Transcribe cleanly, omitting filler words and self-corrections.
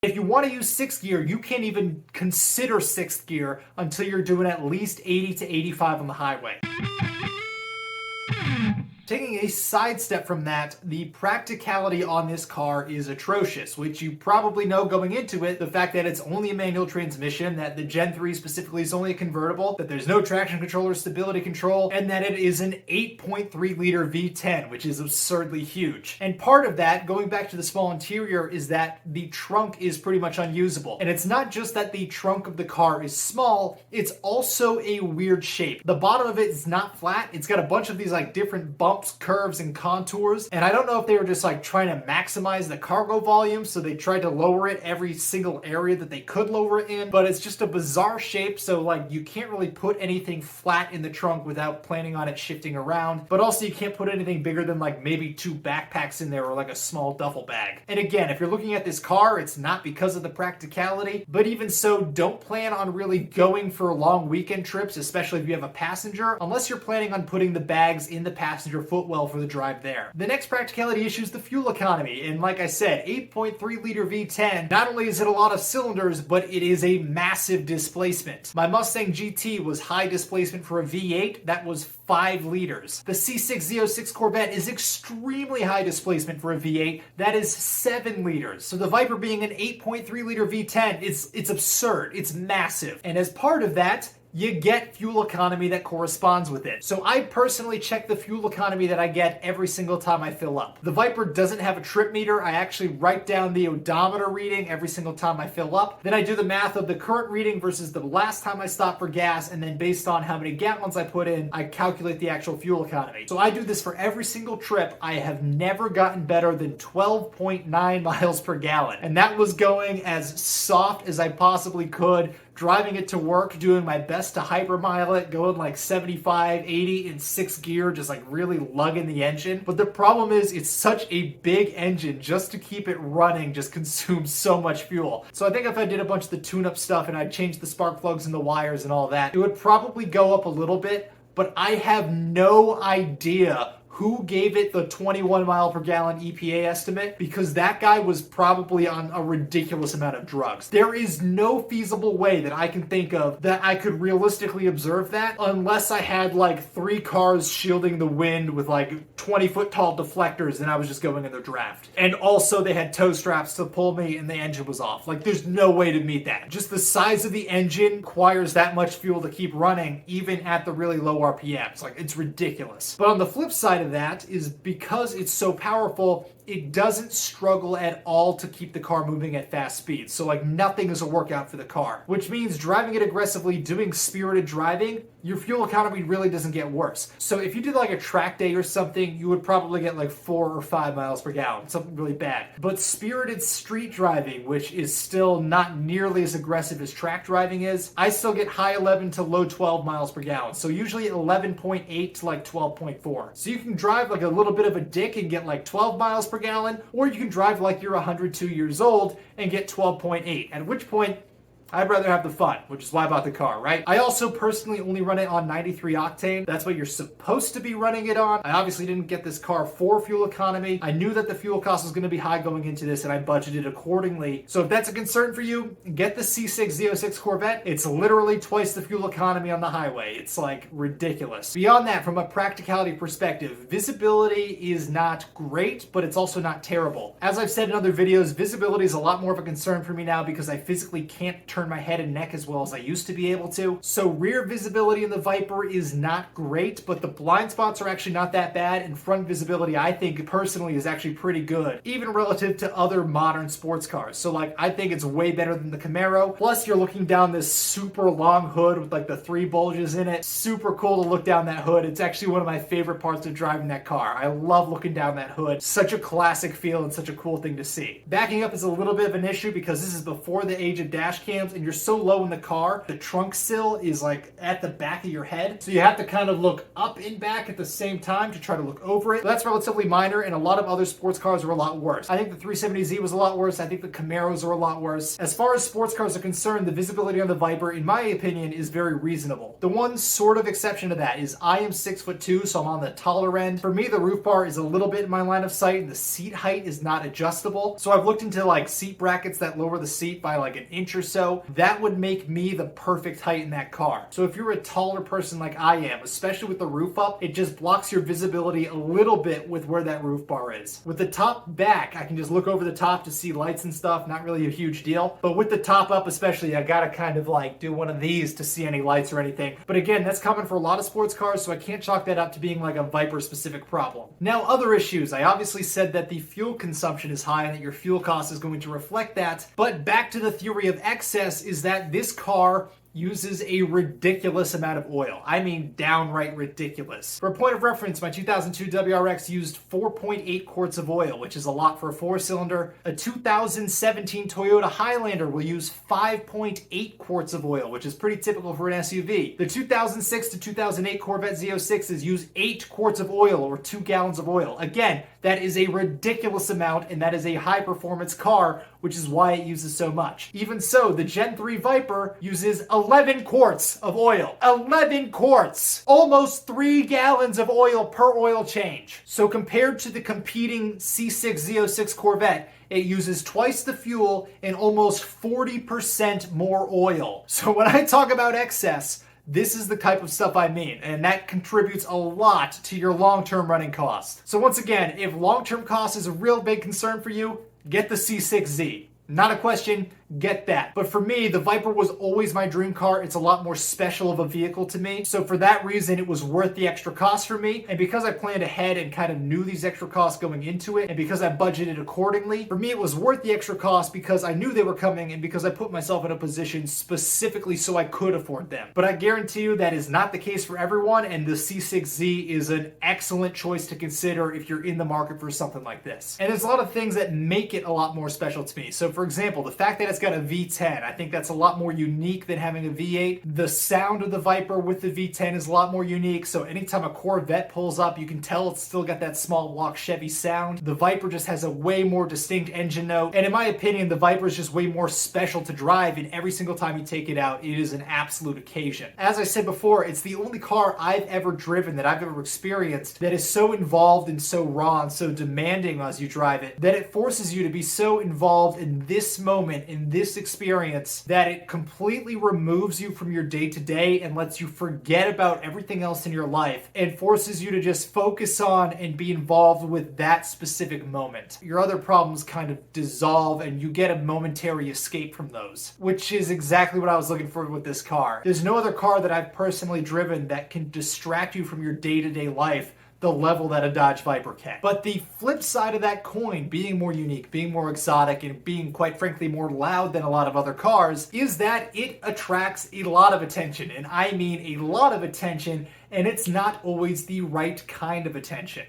If you want to use sixth gear, you can't even consider sixth gear until you're doing at least 80 to 85 on the highway. Taking a sidestep from that, the practicality on this car is atrocious, which you probably know going into it. The fact that it's only a manual transmission, that the Gen 3 specifically is only a convertible, that there's no traction control or stability control, and that it is an 8.3 liter V10, which is absurdly huge. And part of that, going back to the small interior, is that the trunk is pretty much unusable. And it's not just that the trunk of the car is small, it's also a weird shape. The bottom of it is not flat. It's got a bunch of these like different bumps, curves, and contours, and I don't know if they were just like trying to maximize the cargo volume, so they tried to lower it every single area that they could lower it in, but it's just a bizarre shape, so like you can't really put anything flat in the trunk without planning on it shifting around, but also you can't put anything bigger than like maybe 2 backpacks in there or like a small duffel bag. And again, if you're looking at this car, it's not because of the practicality, but even so, don't plan on really going for long weekend trips, especially if you have a passenger, unless you're planning on putting the bags in the passenger footwell for the drive there. The next practicality issue is the fuel economy, and like I said, 8.3 liter V10, not only is it a lot of cylinders, but it is a massive displacement. My Mustang GT was high displacement for a V8, that was 5 liters. The C6 Z06 Corvette is extremely high displacement for a V8, that is 7 liters. So the Viper being an 8.3 liter V10, it's absurd, it's massive. And as part of that, you get fuel economy that corresponds with it. So I personally check the fuel economy that I get every single time I fill up. The Viper doesn't have a trip meter. I actually write down the odometer reading every single time I fill up. Then I do the math of the current reading versus the last time I stopped for gas, and then based on how many gallons I put in, I calculate the actual fuel economy. So I do this for every single trip. I have never gotten better than 12.9 miles per gallon. And that was going as soft as I possibly could, driving it to work, doing my best to hypermile it, going like 75, 80 in 6th gear, just like really lugging the engine. But the problem is it's such a big engine, just to keep it running just consumes so much fuel. So I think if I did a bunch of the tune-up stuff and I changed the spark plugs and the wires and all that, it would probably go up a little bit, but I have no idea who gave it the 21 mile per gallon EPA estimate, because that guy was probably on a ridiculous amount of drugs. There is no feasible way that I can think of that I could realistically observe that, unless I had like 3 cars shielding the wind with like 20-foot tall deflectors and I was just going in their draft. And also they had tow straps to pull me and the engine was off. Like there's no way to meet that. Just the size of the engine requires that much fuel to keep running even at the really low RPMs. Like it's ridiculous. But on the flip side of that is, because it's so powerful, it doesn't struggle at all to keep the car moving at fast speeds. So like nothing is a workout for the car, which means driving it aggressively, doing spirited driving, your fuel economy really doesn't get worse. So if you did like a track day or something, you would probably get like 4 or 5 miles per gallon, something really bad. But spirited street driving, which is still not nearly as aggressive as track driving is, I still get high 11 to low 12 miles per gallon. So usually 11.8 to like 12.4. So you can drive like a little bit of a dick and get like 12 miles per gallon, or you can drive like you're 102 years old and get 12.8, at which point I'd rather have the fun, which is why I bought the car, right? I also personally only run it on 93 octane. That's what you're supposed to be running it on. I obviously didn't get this car for fuel economy. I knew that the fuel cost was going to be high going into this, and I budgeted accordingly. So if that's a concern for you, get the C6 Z06 Corvette. It's literally twice the fuel economy on the highway. It's like ridiculous. Beyond that, from a practicality perspective, visibility is not great, but it's also not terrible. As I've said in other videos, visibility is a lot more of a concern for me now because I physically can't turn my head and neck as well as I used to be able to. So rear visibility in the Viper is not great, but the blind spots are actually not that bad, and front visibility I think personally is actually pretty good, even relative to other modern sports cars. So like I think it's way better than the Camaro. Plus you're looking down this super long hood with like the 3 bulges in it. Super cool to look down that hood. It's actually one of my favorite parts of driving that car. I love looking down that hood. Such a classic feel and such a cool thing to see. Backing up is a little bit of an issue because this is before the age of dash cams. sometimes and you're so low in the car, the trunk sill is like at the back of your head. So you have to kind of look up and back at the same time to try to look over it. But that's relatively minor, and a lot of other sports cars are a lot worse. I think the 370Z was a lot worse. I think the Camaros are a lot worse. As far as sports cars are concerned, the visibility on the Viper, in my opinion, is very reasonable. The one sort of exception to that is I am 6'2", so I'm on the taller end. For me, the roof bar is a little bit in my line of sight, and the seat height is not adjustable. So I've looked into like seat brackets that lower the seat by like an inch or so. That would make me the perfect height in that car. So if you're a taller person like I am, especially with the roof up, it just blocks your visibility a little bit with where that roof bar is. With the top back, I can just look over the top to see lights and stuff, not really a huge deal. But with the top up especially, I gotta kind of like do one of these to see any lights or anything. But again, that's common for a lot of sports cars, so I can't chalk that up to being like a Viper specific problem. Now, other issues. I obviously said that the fuel consumption is high and that your fuel cost is going to reflect that. But back to the theory of excess is that this car uses a ridiculous amount of oil. I mean, downright ridiculous. For a point of reference, my 2002 WRX used 4.8 quarts of oil, which is a lot for a 4-cylinder. A 2017 Toyota Highlander will use 5.8 quarts of oil, which is pretty typical for an SUV. The 2006 to 2008 Corvette Z06s use 8 quarts of oil, or 2 gallons of oil. Again, that is a ridiculous amount, and that is a high-performance car, which is why it uses so much. Even so, the Gen 3 Viper uses 11 quarts of oil. 11 quarts! Almost 3 gallons of oil per oil change. So compared to the competing C6 Z06 Corvette, it uses twice the fuel and almost 40% more oil. So when I talk about excess, this is the type of stuff I mean, and that contributes a lot to your long-term running cost. So once again, if long-term cost is a real big concern for you, get the C6Z. Not a question, get that. But for me, the Viper was always my dream car. It's a lot more special of a vehicle to me. So for that reason, it was worth the extra cost for me. And because I planned ahead and kind of knew these extra costs going into it, and because I budgeted accordingly, for me, it was worth the extra cost because I knew they were coming and because I put myself in a position specifically so I could afford them. But I guarantee you that is not the case for everyone, and the C6Z is an excellent choice to consider if you're in the market for something like this. And there's a lot of things that make it a lot more special to me. So for example, the fact that it's got a V10, I think that's a lot more unique than having a V8. The sound of the Viper with the V10 is a lot more unique, so anytime a Corvette pulls up, you can tell it's still got that small block Chevy sound. The Viper just has a way more distinct engine note, and in my opinion, the Viper is just way more special to drive, and every single time you take it out, it is an absolute occasion. As I said before, it's the only car I've ever driven, that I've ever experienced, that is so involved and so raw and so demanding as you drive it, that it forces you to be so involved in this moment, in this experience, that it completely removes you from your day-to-day and lets you forget about everything else in your life and forces you to just focus on and be involved with that specific moment. Your other problems kind of dissolve and you get a momentary escape from those, which is exactly what I was looking for with this car. There's no other car that I've personally driven that can distract you from your day-to-day life the level that a Dodge Viper can. But the flip side of that coin, being more unique, being more exotic, and being, quite frankly, more loud than a lot of other cars, is that it attracts a lot of attention. And I mean a lot of attention, and it's not always the right kind of attention.